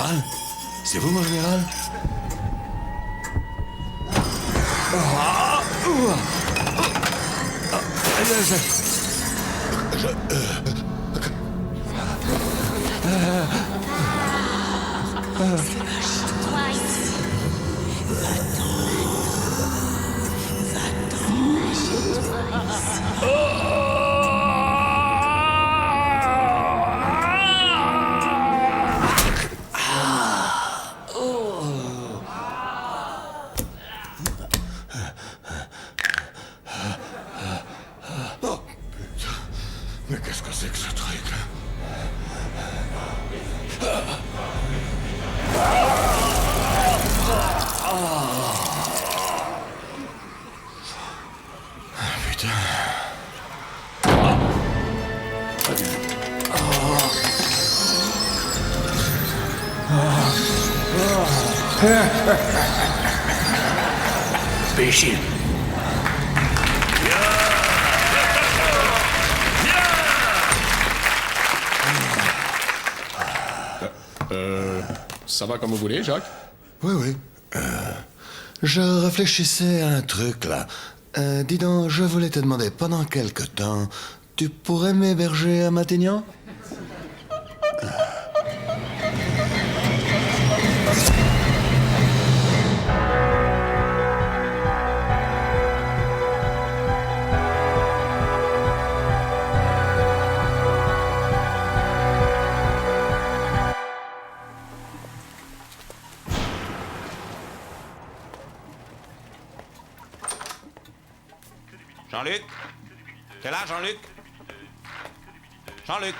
général? C'est vous, mon général? Mais qu'est-ce que c'est que ce truc? Putain. Imbécile. Ça va comme vous voulez, Jacques? Oui, oui. Je réfléchissais à un truc, là. Dis donc, je voulais te demander, pendant quelque temps, tu pourrais m'héberger à Matignon? Jean-Luc? T'es là, Jean-Luc? Jean-Luc?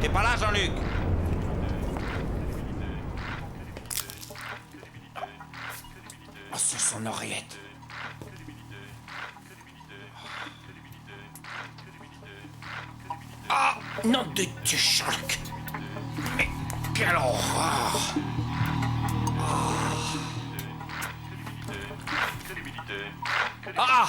T'es pas là, Jean-Luc? Oh, c'est son oreillette. Ah, nom de Dieu, Jean-Luc! Mais quelle horreur! Ah!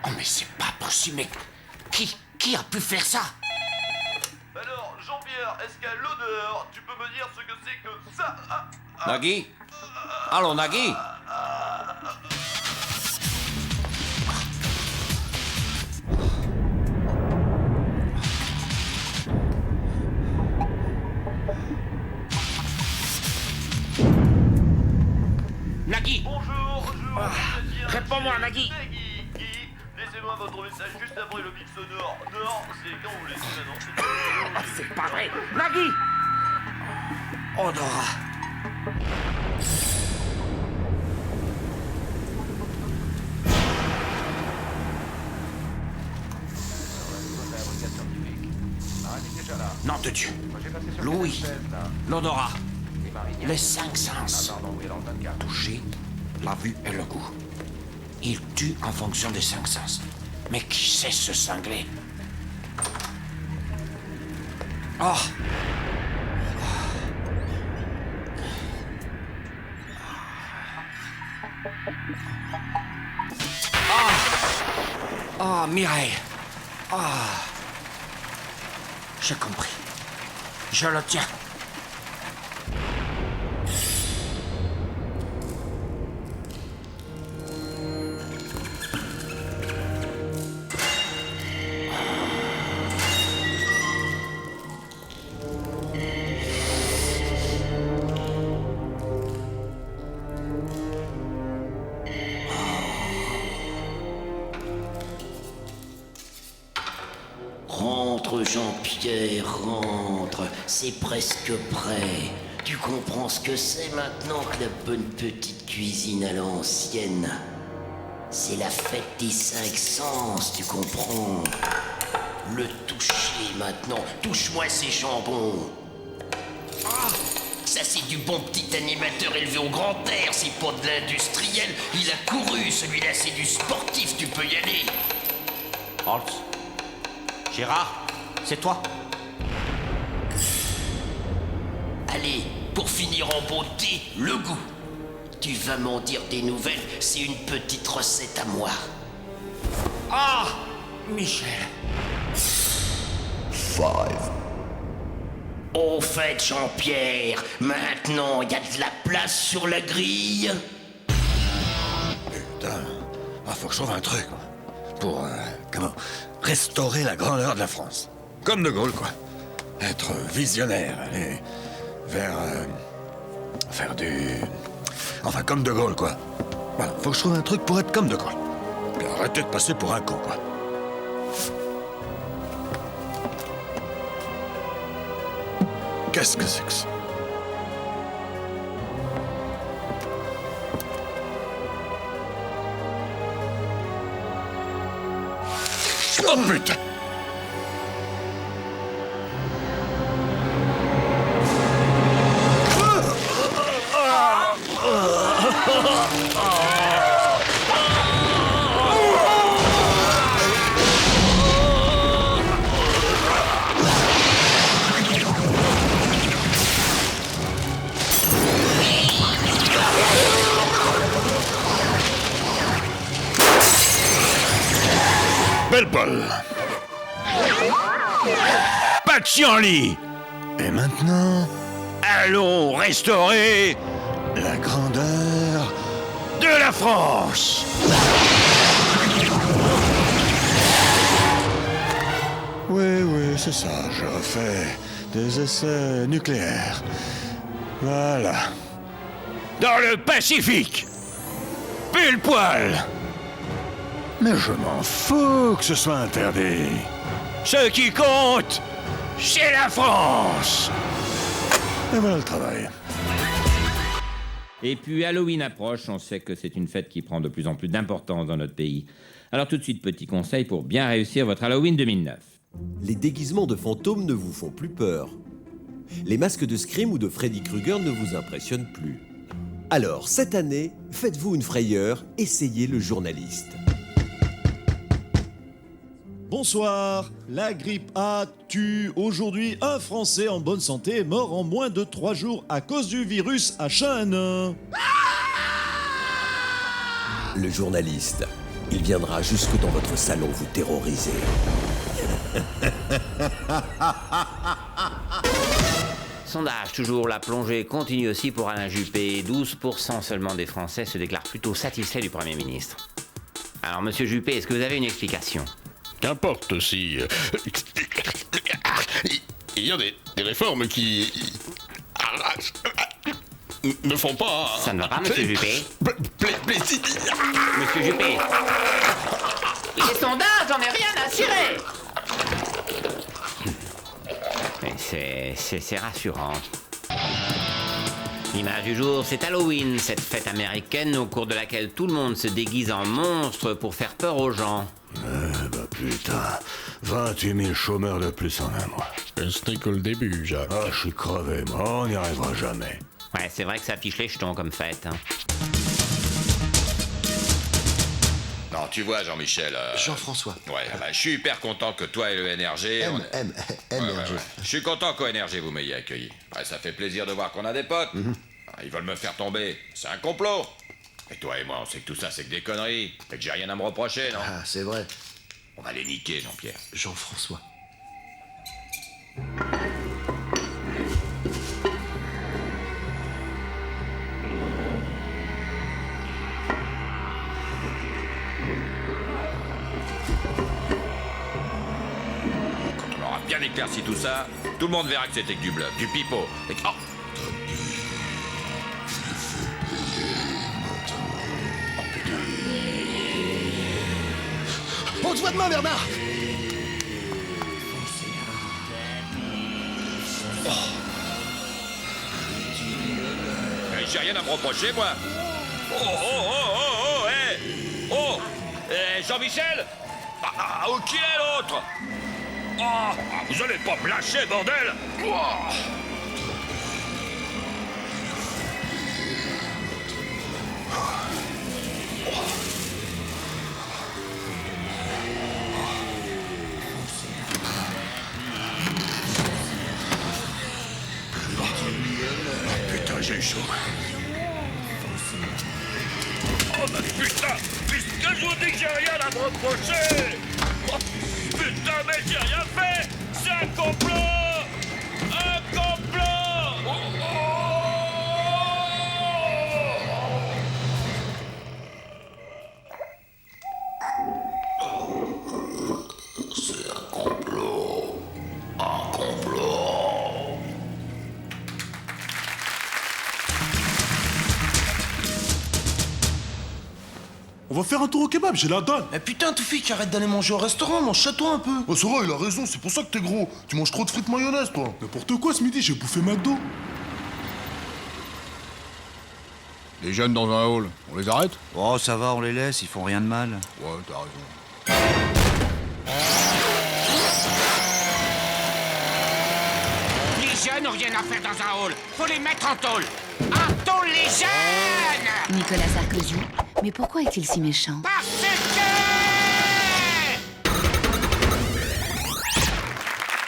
Oh, mais c'est pas possible, mais qui a pu faire ça? Alors, Jean-Pierre, est-ce qu'à l'odeur, tu peux me dire ce que c'est que ça? Nagui? Allô, Nagui? Nagui? Bonjour, réponds-moi, Nagui. Guy. Laissez-moi votre message juste après le bip sonore. Nord, c'est quand vous laissez maintenant. Ah, c'est pas vrai. Nagui! Odora. Nom de Dieu. Louis. L'odorat. Les cinq sens. Toucher, la vue et le goût. Il tue en fonction des cinq sens. Mais qui c'est ce cinglé? Oh! Ah, Mireille. Ah. J'ai compris. Je le tiens. Rentre, Jean-Pierre, rentre. C'est presque prêt. Tu comprends ce que c'est maintenant que la bonne petite cuisine à l'ancienne. C'est la fête des cinq sens, tu comprends. Le toucher maintenant. Touche-moi ces jambons. Ah, ça c'est du bon petit animateur élevé au grand air. C'est pas de l'industriel. Il a couru, celui-là c'est du sportif, tu peux y aller. Holtz. Gérard, c'est toi? Allez, pour finir en beauté, le goût. Tu vas m'en dire des nouvelles, c'est une petite recette à moi. Ah, Michel. Au fait, Jean-Pierre, maintenant il y a de la place sur la grille. Putain, faut que je trouve un truc, quoi. Pour, restaurer la grandeur de la France. Comme De Gaulle, quoi. Être visionnaire, aller vers, faire du... Enfin, comme De Gaulle, quoi. Voilà, faut que je trouve un truc pour être comme De Gaulle. Puis arrêter de passer pour un con, quoi. Qu'est-ce que c'est que ça? Oh putain! Belle Paul. Pas de chienlit. Et maintenant, Allons restaurer la grandeur. de la France. Oui, c'est ça. Je refais des essais nucléaires. Voilà. Dans le Pacifique. Pile poil. Mais je m'en fous que ce soit interdit. Ce qui compte, c'est la France. Et voilà le travail. Et puis Halloween approche, on sait que c'est une fête qui prend de plus en plus d'importance dans notre pays. Alors tout de suite, petit conseil pour bien réussir votre Halloween 2009. Les déguisements de fantômes ne vous font plus peur. Les masques de Scream ou de Freddy Krueger ne vous impressionnent plus. Alors, cette année, faites-vous une frayeur, essayez le journaliste. Bonsoir. La grippe A tue. Aujourd'hui, un Français en bonne santé est mort en moins de 3 jours à cause du virus H1N1. Le journaliste, il viendra jusque dans votre salon vous terroriser. Sondage toujours, la plongée continue aussi pour Alain Juppé. 12% seulement des Français se déclarent plutôt satisfaits du Premier ministre. Alors, Monsieur Juppé, est-ce que vous avez une explication? Qu'importe si... il y a des réformes qui... ne font pas... Ça ne va pas, Monsieur Juppé? Plaisir. Monsieur Juppé! Les sondages, j'en ai rien à cirer! C'est rassurant. L'image du jour, c'est Halloween, cette fête américaine au cours de laquelle tout le monde se déguise en monstre pour faire peur aux gens. Putain, 28 000 chômeurs de plus en un mois. Ce n'est que le début, Jacques. Ah, je suis crevé, moi, on n'y arrivera jamais. Ouais, c'est vrai que ça affiche les jetons comme fête. Hein. Non, tu vois, Jean-Michel... Jean-François. Ouais, je suis hyper content que toi et le NRG... NRG. Je suis content qu'au NRG vous m'ayez accueilli. Ouais, ça fait plaisir de voir qu'on a des potes. Ils veulent me faire tomber. C'est un complot. Et toi et moi, on sait que tout ça, c'est que des conneries. Et que j'ai rien à me reprocher, non? Ah, c'est vrai. On va les niquer, Jean-Pierre. Jean-François. On aura bien éclairci tout ça. Tout le monde verra que c'était que du bluff, du pipeau. Et... Oh. On te voit demain, Bernard. J'ai rien à me reprocher, moi. Oh, hé. Oh, Jean-Michel. Où qui est l'autre? Vous allez pas me lâcher, bordel. Putain, j'ai eu chaud. Oh, putain, putain. je vous dis que j'ai rien à me reprocher. Oh, putain, mais j'ai rien fait. C'est un complot. Un complot. Oh, C'est un complot. Un complot. On va faire un tour au kebab, j'ai la dalle. Mais putain, Toufik, arrête d'aller manger au restaurant, mange-toi un peu. Oh, ça va, il a raison, c'est pour ça que t'es gros. Tu manges trop de frites mayonnaise, toi. N'importe quoi ce midi, j'ai bouffé McDo. Les jeunes dans un hall, on les arrête? Oh, ça va, on les laisse, ils font rien de mal. Ouais, t'as raison. Les jeunes n'ont rien à faire dans un hall. Faut les mettre en tôle. En tôle, les jeunes. Nicolas Sarkozy, mais pourquoi est-il si méchant? Parce que...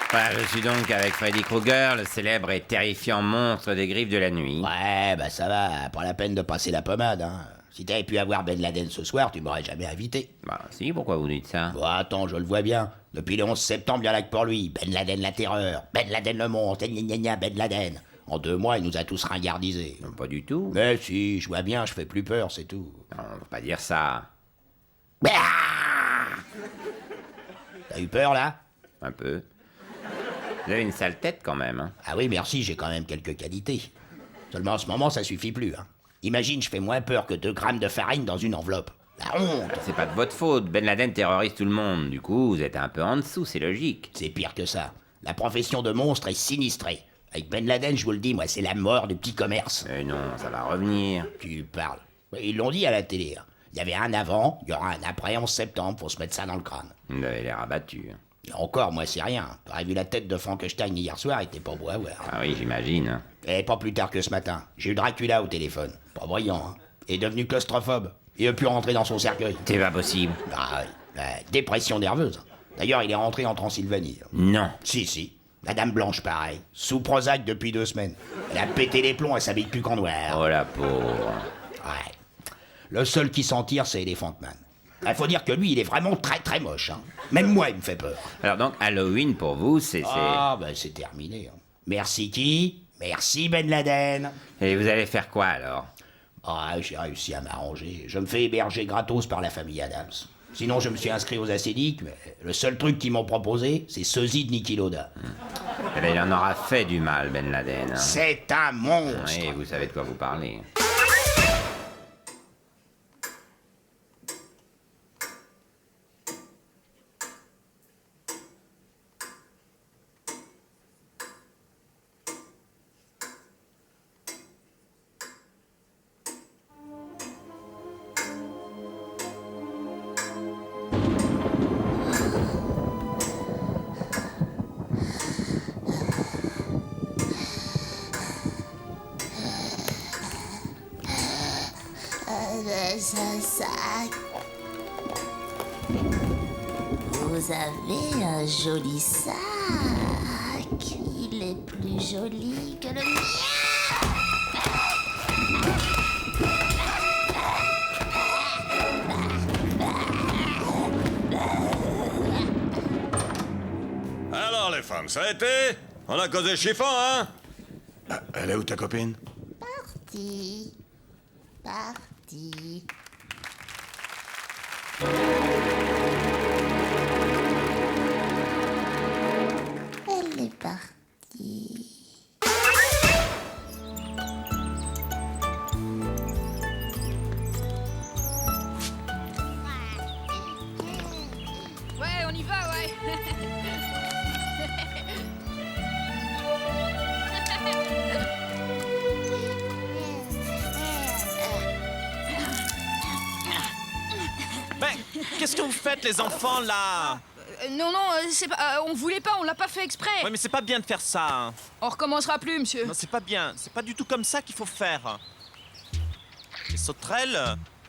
Voilà, je suis donc avec Freddy Krueger, le célèbre et terrifiant monstre des griffes de la nuit. Ouais, bah ça va, pas la peine de passer la pommade, hein. Si t'avais pu avoir Ben Laden ce soir, tu m'aurais jamais invité. Bah si, pourquoi vous dites ça? Bon, attends, je le vois bien. Depuis le 11 septembre, il y en a que pour lui. Ben Laden la terreur, Ben Laden le monstre, gna gna gna, Ben Laden. En 2 mois, il nous a tous ringardisés. Non, pas du tout. Mais si, je vois bien, je fais plus peur, c'est tout. Non, faut pas dire ça. Bah T'as eu peur, là? Un peu. Vous avez une sale tête quand même, hein. Ah oui, merci, j'ai quand même quelques qualités. Seulement en ce moment, ça suffit plus, hein. Imagine, je fais moins peur que 2 grammes de farine dans une enveloppe. La honte! C'est pas de votre faute, Ben Laden terrorise tout le monde. Du coup, vous êtes un peu en dessous, c'est logique. C'est pire que ça. La profession de monstre est sinistrée. Avec Ben Laden, je vous le dis, moi, c'est la mort du petit commerce. Mais non, ça va revenir. Tu parles. Ils l'ont dit à la télé. Hein. Il y avait un avant, il y aura un après 11 septembre, faut se mettre ça dans le crâne. Vous avez l'air abattu. Et encore, moi, c'est rien. T'aurais vu la tête de Frankenstein hier soir, il était pas beau à voir. Ah oui, j'imagine. Et pas plus tard que ce matin. J'ai eu Dracula au téléphone. Pas brillant, hein. Il est devenu claustrophobe. Il a pu rentrer dans son cercueil. C'est pas possible. Ah oui. Dépression nerveuse. D'ailleurs, il est rentré en Transylvanie. Non. Si. La dame blanche, pareil. Sous Prozac depuis 2 semaines. Elle a pété les plombs, elle s'habille plus qu'en noir. Oh la pauvre. Ouais. Le seul qui s'en tire, c'est Elephant Man. Il faut dire que lui, il est vraiment très très moche. Hein. Même moi, il me fait peur. Alors donc, Halloween, pour vous, c'est... Ah, ben c'est terminé. Hein. Merci qui? Merci Ben Laden. Et vous allez faire quoi, alors? Ah, j'ai réussi à m'arranger. Je me fais héberger gratos par la famille Adams. Sinon, je me suis inscrit aux acédiques, mais le seul truc qu'ils m'ont proposé, c'est sosie de Niki Lauda. Eh bien, il en aura fait du mal, Ben Laden. Hein. C'est un monstre. Oui, vous savez de quoi vous parlez. Vous avez un joli sac. Il est plus joli que le mien. Alors les femmes, ça a été? On a causé chiffon, hein? Elle est où ta copine? Parti. Elle est partie. Ouais, on y va, ouais. Ben, qu'est-ce que vous faites, les enfants, là? Non, c'est pas... on voulait pas, on l'a pas fait exprès. Ouais, mais c'est pas bien de faire ça. Hein. On recommencera plus, monsieur. Non, c'est pas bien. C'est pas du tout comme ça qu'il faut faire. Les sauterelles,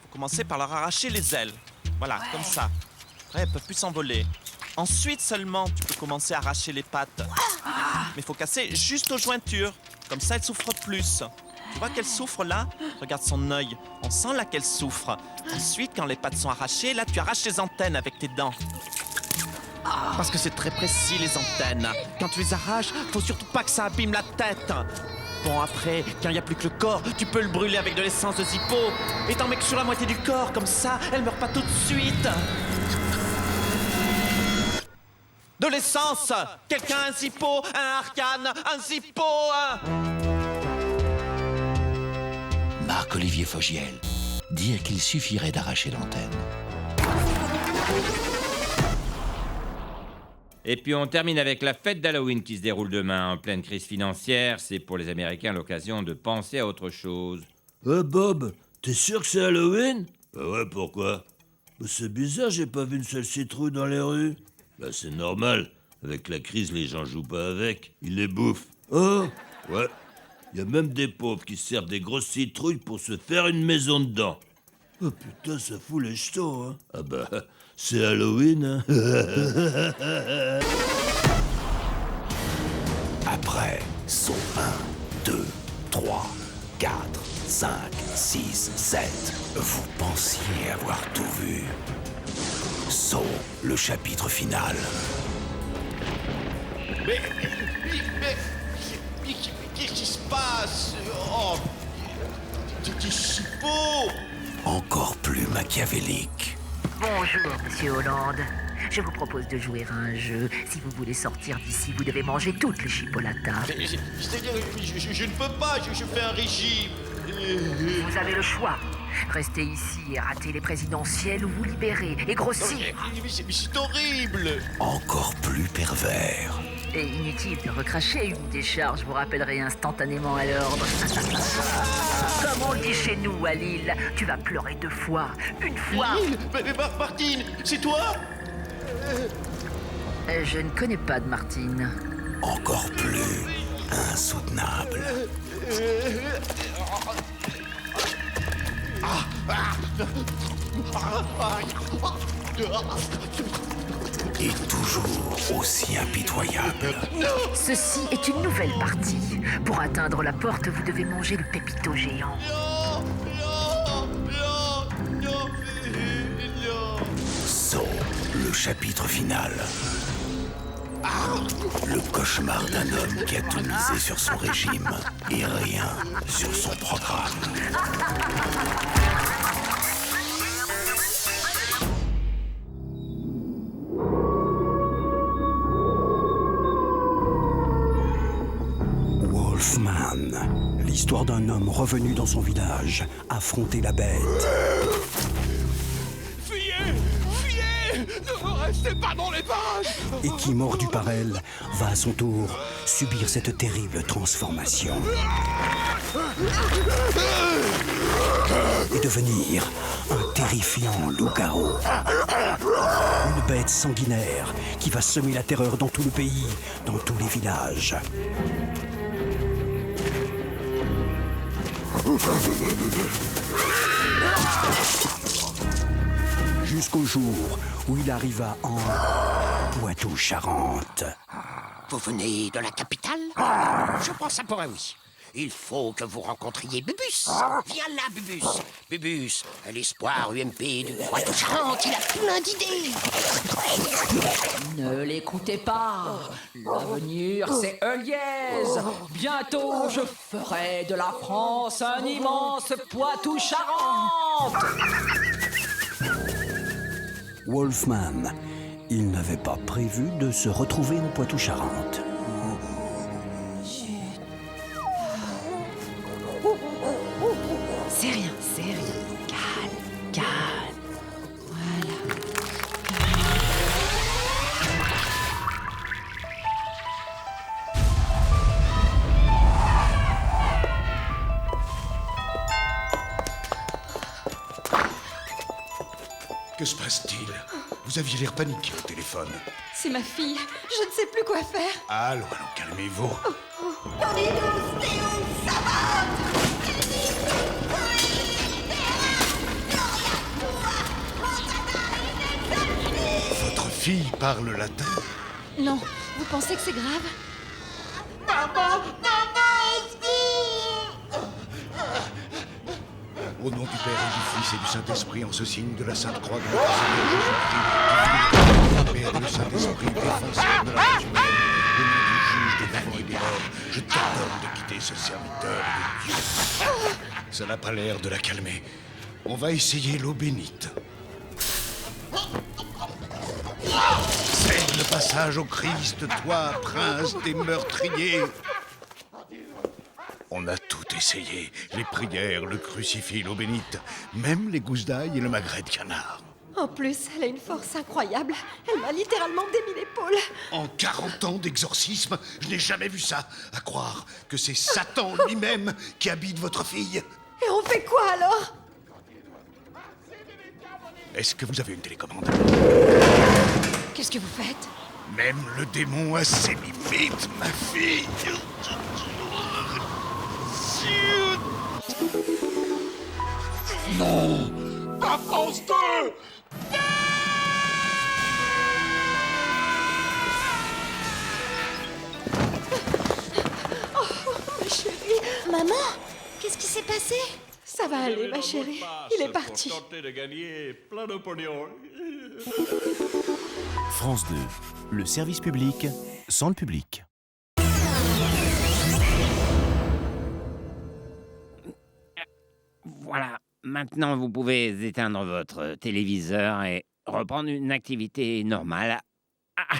faut commencer par leur arracher les ailes. Voilà, ouais. Comme ça. Après, elles peuvent plus s'envoler. Ensuite seulement, tu peux commencer à arracher les pattes. Mais faut casser juste aux jointures. Comme ça, elles souffrent plus. Tu vois qu'elle souffre là? Regarde son œil. On sent là qu'elle souffre. Ensuite, quand les pattes sont arrachées, là, tu arraches les antennes avec tes dents. Parce que c'est très précis, les antennes. Quand tu les arraches, faut surtout pas que ça abîme la tête. Bon, après, quand il n'y a plus que le corps, tu peux le brûler avec de l'essence de Zippo. Et t'en mets que sur la moitié du corps, comme ça, elle meurt pas tout de suite. De l'essence! Quelqu'un a un Zippo, un Arcane, un Zippo, Marc-Olivier Fogiel, dire qu'il suffirait d'arracher l'antenne. Et puis on termine avec la fête d'Halloween qui se déroule demain. En pleine crise financière, c'est pour les Américains l'occasion de penser à autre chose. Bob, t'es sûr que c'est Halloween? Bah ouais, pourquoi? Bah c'est bizarre, j'ai pas vu une seule citrouille dans les rues. Bah c'est normal, avec la crise, les gens jouent pas avec, ils les bouffent. Oh, ouais, y a même des pauvres qui se servent des grosses citrouilles pour se faire une maison dedans. Oh putain, ça fout les jetons, hein. Ah bah, c'est Halloween, hein. Après, saut 1, 2, 3, 4, 5, 6, 7. Vous pensiez avoir tout vu. Saut, le chapitre final. Mais qu'est-ce qui se passe? Oh, t'es si beau! Encore plus machiavélique. Bonjour, monsieur Hollande. Je vous propose de jouer à un jeu. Si vous voulez sortir d'ici, vous devez manger toutes les chipolatas. C'est-à-dire, je ne peux pas, je fais un régime. Vous avez le choix. Rester ici et rater les présidentielles ou vous libérer et grossir. Mais c'est horrible. Encore plus pervers. Et inutile de recracher, une décharge vous rappellerait instantanément à l'ordre. Comme on le dit chez nous à Lille, tu vas pleurer 2 fois. Une fois. Mais Martine, c'est toi? Je ne connais pas de Martine. Encore plus insoutenable. Et toujours aussi impitoyable. Ceci est une nouvelle partie. Pour atteindre la porte, vous devez manger le pépito géant. Saut, le chapitre final. Le cauchemar d'un homme qui a tout misé sur son régime et rien sur son programme. Wolfman, l'histoire d'un homme revenu dans son village, affronter la bête. Fuyez! Fuyez! Ne restez pas dans les parages! Et qui, mordu par elle, va à son tour subir cette terrible transformation. Et devenir un terrifiant loup-garou. Une bête sanguinaire qui va semer la terreur dans tout le pays, dans tous les villages. Jusqu'au jour où il arriva en Poitou-Charentes. Vous venez de la capitale? Je pense ça pourrait oui. Il faut que vous rencontriez Bubus. Viens là, Bubus. Bubus, l'espoir UMP de Poitou-Charentes, il a plein d'idées. Ne l'écoutez pas. L'avenir, c'est Euliez. Bientôt, je ferai de la France un immense Poitou-Charentes. Wolfman, il n'avait pas prévu de se retrouver en Poitou-Charentes. C'est rien, c'est rien. Calme, calme. Voilà. Que se passe-t-il? Vous aviez l'air paniqué au téléphone. C'est ma fille. Je ne sais plus quoi faire. Allons, calmez-vous. Votre fille parle latin? Non, vous pensez que c'est grave? Maman! Maman, au secours! Au nom du Père et du Fils et du Saint-Esprit, en ce signe de la Sainte Croix de notre Seigneur Jésus-Christ, du Père et du Saint-Esprit, défenseur de la race humaine, au nom du juge des vivants et des morts, je t'ordonne de quitter ce serviteur de Dieu. Ça n'a pas l'air de la calmer. On va essayer l'eau bénite. C'est le passage au Christ, toi, prince des meurtriers. On a tout essayé. Les prières, le crucifix, l'eau bénite, même les gousses d'ail et le magret de canard. En plus, elle a une force incroyable. Elle m'a littéralement démis l'épaule. En 40 ans d'exorcisme, je n'ai jamais vu ça. À croire que c'est Satan lui-même qui habite votre fille. Et on fait quoi alors? Est-ce que vous avez une télécommande? Qu'est-ce que vous faites? Même le démon a ses limites, ma fille. Non! Pas France 2! Oh, ma chérie. Maman, qu'est-ce qui s'est passé? Ça va aller, ma chérie. Il est parti. De gagner plein de pognon. France 2, le service public sans le public. Voilà, maintenant vous pouvez éteindre votre téléviseur et reprendre une activité normale. Ah,